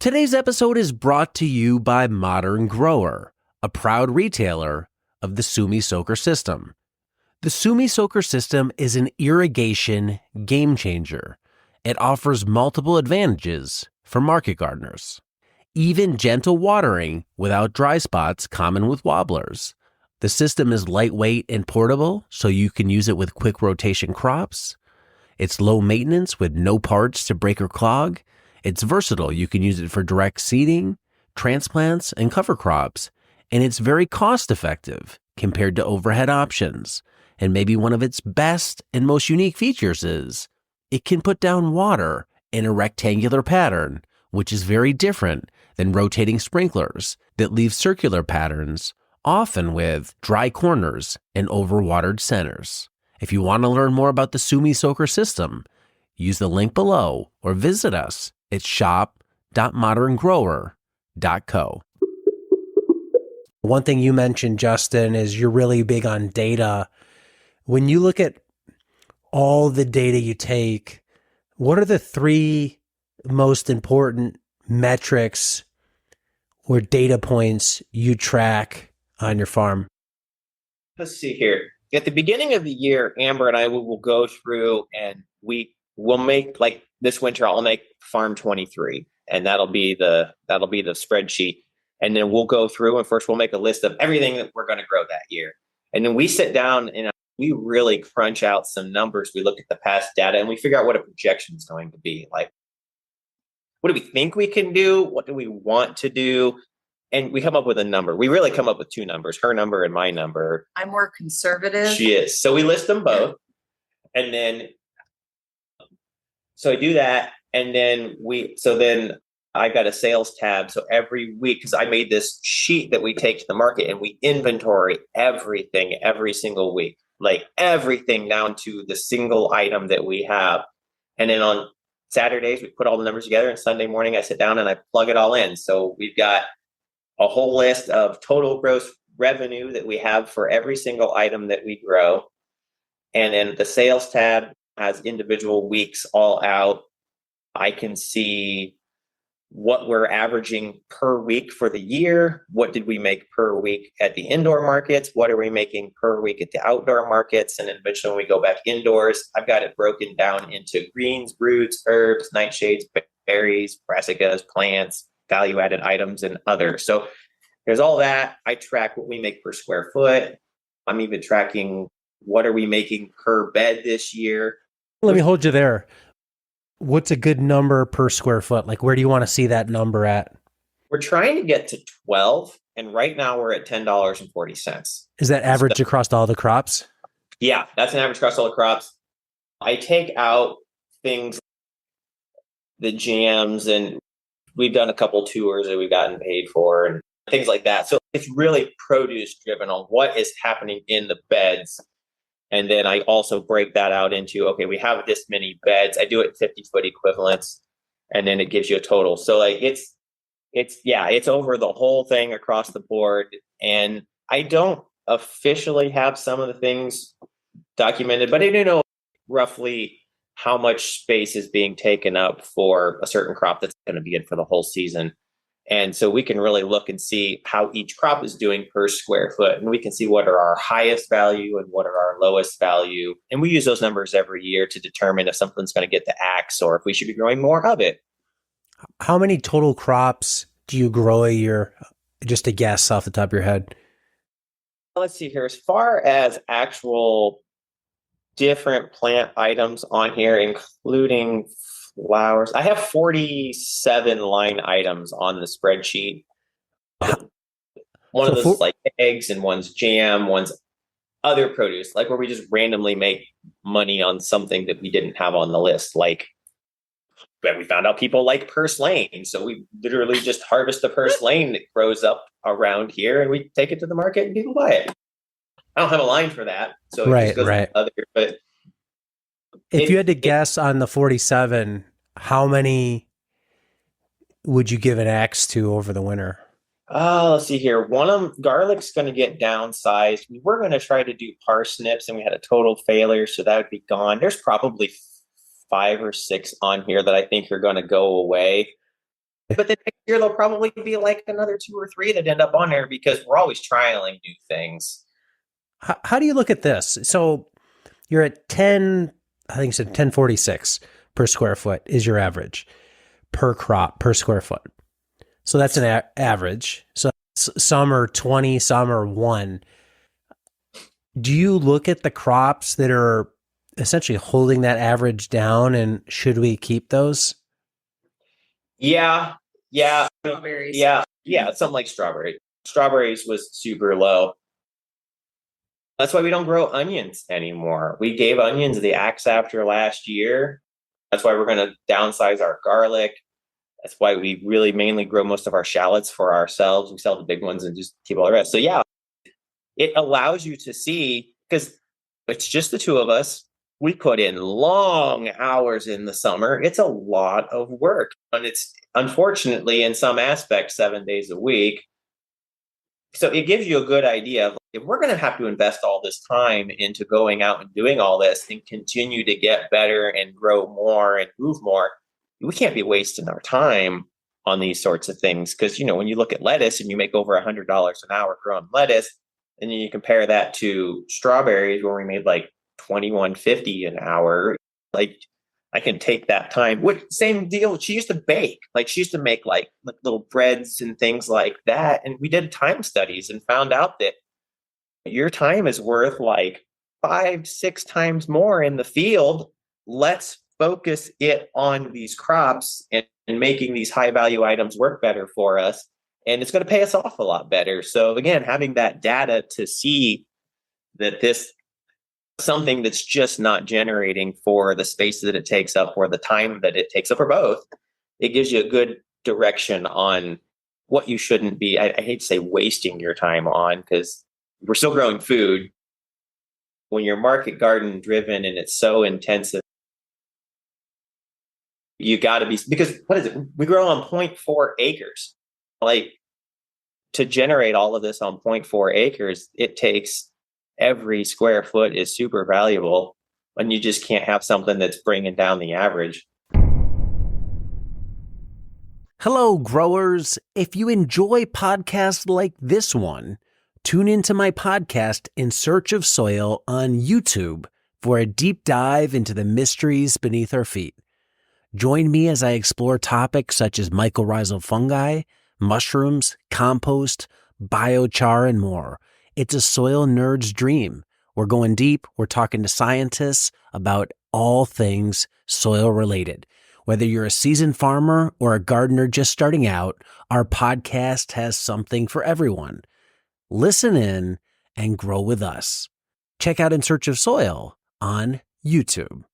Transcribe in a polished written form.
Today's episode is brought to you by Modern Grower, a proud retailer of the Sumi Soaker system. The Sumi Soaker system is an irrigation game changer. It offers multiple advantages for market gardeners. Even gentle watering without dry spots common with wobblers. The system is lightweight and portable, so you can use it with quick rotation crops. It's low maintenance with no parts to break or clog. It's versatile. You can use it for direct seeding, transplants, and cover crops. And it's very cost effective compared to overhead options. And maybe one of its best and most unique features is it can put down water in a rectangular pattern, which is very different than rotating sprinklers that leave circular patterns, often with dry corners and overwatered centers. If you want to learn more about the Sumi Soaker system, use the link below or visit us at shop.moderngrower.co. One thing you mentioned, Justin, is you're really big on data. When you look at all the data you take, what are the three most important metrics or data points you track on your farm? Let's see here. At the beginning of the year, Amber and I will go through and we will make, like this winter, I'll make farm 23, and that'll be the spreadsheet. And then we'll go through and first we'll make a list of everything that we're going to grow that year. And then we sit down and we really crunch out some numbers. We look at the past data and we figure out what a projection is going to be. Like, what do we think we can do? What do we want to do? And we come up with a number. We really come up with two numbers, her number and my number. I'm more conservative. She is. So we list them both. And then, so I do that. And then then I got a sales tab. So every week, because I made this sheet that we take to the market and we inventory everything every single week, like everything down to the single item that we have. And then on Saturdays, we put all the numbers together, and Sunday morning I sit down and I plug it all in. So we've got a whole list of total gross revenue that we have for every single item that we grow. And then the sales tab has individual weeks all out. I can see what we're averaging per week for the year. What did we make per week at the indoor markets? What are we making per week at the outdoor markets? And then eventually when we go back indoors, I've got it broken down into greens, roots, herbs, nightshades, berries, brassicas, plants, value-added items, and others. So there's all that. I track what we make per square foot. I'm even tracking what are we making per bed this year. Let me hold you there. What's a good number per square foot? Like, where do you want to see that number at? We're trying to get to 12, and right now we're at $10.40. Is that average across all the crops? Yeah, that's an average across all the crops. I take out things, the jams, and we've done a couple tours that we've gotten paid for and things like that. So it's really produce driven on what is happening in the beds. And then I also break that out into, okay, we have this many beds. I do it 50-foot equivalents, and then it gives you a total. So like it's over the whole thing across the board. And I don't officially have some of the things documented, but I do know roughly how much space is being taken up for a certain crop that's going to be in for the whole season. And so we can really look and see how each crop is doing per square foot. And we can see what are our highest value and what are our lowest value. And we use those numbers every year to determine if something's going to get the axe or if we should be growing more of it. How many total crops do you grow a year? Just a guess off the top of your head. Let's see here. As far as actual different plant items on here, including flowers, I have 47 line items on the spreadsheet. One of those is like eggs, and one's jam, one's other produce, like where we just randomly make money on something that we didn't have on the list. Like, but we found out people like purslane, so we literally just harvest the purslane that grows up around here, and we take it to the market and people buy it. I don't have a line for that, so it just goes other. But if you had to guess on the 47, how many would you give an axe to over the winter? Let's see here. One of them, garlic's going to get downsized. We were going to try to do parsnips, and we had a total failure, so that would be gone. There's probably 5 or 6 on here that I think are going to go away. But then next year there'll probably be like another two or three that end up on there because we're always trialing new things. How do you look at this? So you're at 10, I think it's 1046 per square foot is your average per crop per square foot. So that's an average. So some are 20, some are 1. Do you look at the crops that are essentially holding that average down, and should we keep those? Yeah, yeah, Strawberries. yeah. Something like strawberry. Strawberries was super low. That's why we don't grow onions anymore. We gave onions the axe after last year. That's why we're going to downsize our garlic. That's why we really mainly grow most of our shallots for ourselves. We sell the big ones and just keep all the rest. So yeah, it allows you to see, because it's just the two of us. We put in long hours in the summer. It's a lot of work. And it's unfortunately in some aspects 7 days a week. So it gives you a good idea of if we're going to have to invest all this time into going out and doing all this and continue to get better and grow more and move more, we can't be wasting our time on these sorts of things. Because, when you look at lettuce and you make over $100 an hour growing lettuce, and then you compare that to strawberries where we made like $21.50 an hour, like I can take that time. Same deal. She used to bake. Like she used to make like little breads and things like that. And we did time studies and found out that your time is worth like 5-6 times more in the field. Let's focus it on these crops and making these high value items work better for us. And it's going to pay us off a lot better. So again, having that data to see that this something that's just not generating for the space that it takes up or the time that it takes up or both, it gives you a good direction on what you shouldn't be, I hate to say wasting your time on, because we're still growing food. When you're market garden driven and it's so intensive, you got to be, because what is it? We grow on 0.4 acres. Like to generate all of this on 0.4 acres, it takes every square foot is super valuable, and you just can't have something that's bringing down the average. Hello, growers. If you enjoy podcasts like this one, tune into my podcast In Search of Soil on YouTube for a deep dive into the mysteries beneath our feet. Join me as I explore topics such as mycorrhizal fungi, mushrooms, compost, biochar, and more. It's a soil nerd's dream. We're going deep. We're talking to scientists about all things soil related. Whether you're a seasoned farmer or a gardener just starting out, our podcast has something for everyone. Listen in and grow with us. Check out In Search of Soil on YouTube.